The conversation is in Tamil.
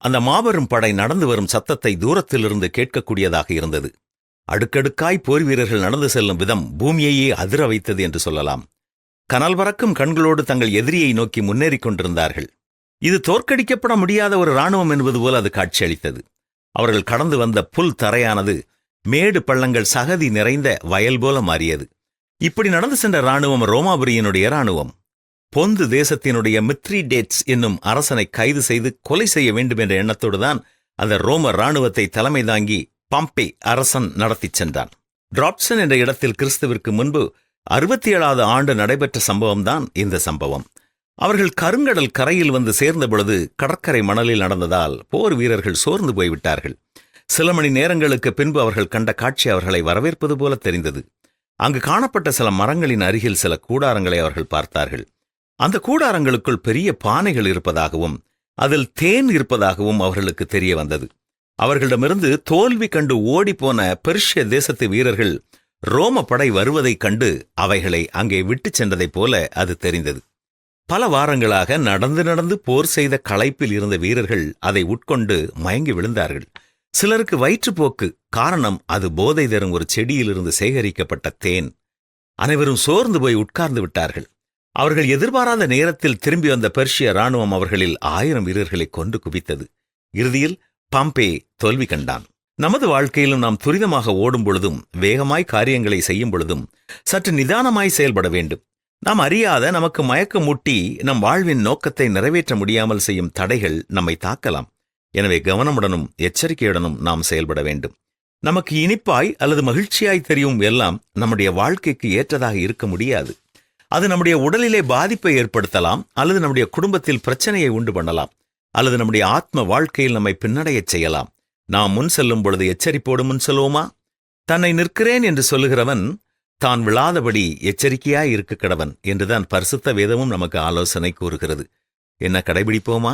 அந்த மாபெரும் படை நடந்து வரும் சத்தத்தை தூரத்திலிருந்து கேட்கக்கூடியதாக இருந்தது. அடுக்கடுக்காய் போர் வீரர்கள் நடந்து செல்லும் விதம் பூமியையே அதிர வைத்தது என்று சொல்லலாம். கனல் பறக்கும் கண்களோடு தங்கள் எதிரியை நோக்கி முன்னேறிக் கொண்டிருந்தார்கள். இது தோற்கடிக்கப்பட முடியாத ஒரு இராணுவம் என்பது போல அது காட்சியளித்தது. அவர்கள் கடந்து வந்த புல் தரையானது மேடு பள்ளங்கள் சகதி நிறைந்த வயல் போல மாறியது. இப்படி நடந்து சென்ற இராணுவம் ரோமாபுரியினுடைய இராணுவம். பொந்து தேசத்தினுடைய மித்ரிடேட்ஸ் என்னும் அரசனை கைது செய்து கொலை செய்ய வேண்டும் என்ற எண்ணத்தோடுதான் அந்த ரோம இராணுவத்தை தலைமை தாங்கி பாம்பே அரசன் நடத்திச் சென்றான். டிராப்சன் என்ற இடத்தில் கிறிஸ்துவிற்கு முன்பு 67வது ஆண்டு நடைபெற்ற சம்பவம்தான் இந்த சம்பவம். அவர்கள் கருங்கடல் கரையில் வந்து சேர்ந்த பொழுது கடற்கரை மணலில் நடந்ததால் போர் வீரர்கள் சோர்ந்து போய்விட்டார்கள். சில மணி நேரங்களுக்கு பின்பு அவர்கள் கண்ட காட்சி அவர்களை வரவேற்பது போல தெரிந்தது. அங்கு காணப்பட்ட சில மரங்களின் அருகில் சில கூடாரங்களை அவர்கள் பார்த்தார்கள். அந்த கூடாரங்களுக்குள் பெரிய பானைகள் இருப்பதாகவும் அதில் தேன் இருப்பதாகவும் அவர்களுக்கு தெரிய வந்தது. அவர்களிடமிருந்து தோல்வி கண்டு ஓடிப்போன பெர்ஷிய தேசத்து வீரர்கள் ரோம படை வருவதைக் கண்டு அவைகளை அங்கே விட்டுச் சென்றதைப் போல அது தெரிந்தது. பல வாரங்களாக நடந்து நடந்து போர் செய்த களைப்பில் இருந்த வீரர்கள் அதை உட்கொண்டு மயங்கி விழுந்தார்கள். சிலருக்கு வயிற்றுப்போக்கு. காரணம், அது போதை தரும் ஒரு செடியிலிருந்து சேகரிக்கப்பட்ட தேன். அனைவரும் சோர்ந்து போய் உட்கார்ந்து விட்டார்கள். அவர்கள் எதிர்பாராத நேரத்தில் திரும்பி வந்த பெர்ஷிய இராணுவம் அவர்களில் 1000 வீரர்களை கொண்டு குவித்தது. இறுதியில் பாம்பே தோல்வி கண்டான். நமது வாழ்க்கையிலும் நாம் துரிதமாக ஓடும் பொழுதும் வேகமாய் காரியங்களை செய்யும் பொழுதும் சற்று நிதானமாய் செயல்பட வேண்டும். நாம் அறியாத, நமக்கு மயக்கமூட்டி நம் வாழ்வின் நோக்கத்தை நிறைவேற்ற முடியாமல் செய்யும் தடைகள் நம்மை தாக்கலாம். எனவே கவனமுடனும் எச்சரிக்கையுடனும் நாம் செயல்பட வேண்டும். நமக்கு இனிப்பாய் அல்லது மகிழ்ச்சியாய் தெரியும் எல்லாம் நம்முடைய வாழ்க்கைக்கு ஏற்றதாக இருக்க முடியாது. அது நம்முடைய உடலிலே பாதிப்பை ஏற்படுத்தலாம், அல்லது நம்முடைய குடும்பத்தில் பிரச்சனையை உண்டு பண்ணலாம், அல்லது நம்முடைய ஆத்ம வாழ்க்கையில் நம்மை பின்னடையச் செய்யலாம். நாம் முன் செல்லும் பொழுது எச்சரிப்போடு முன் செல்வோமா? தன்னை நிற்கிறேன் என்று சொல்லுகிறவன் தான் விழாதபடி எச்சரிக்கையாய் இருக்க கடவன் என்றுதான் பரிசுத்த வேதமும் நமக்கு ஆலோசனை கூறுகிறது. என்ன, கடைபிடிப்போமா?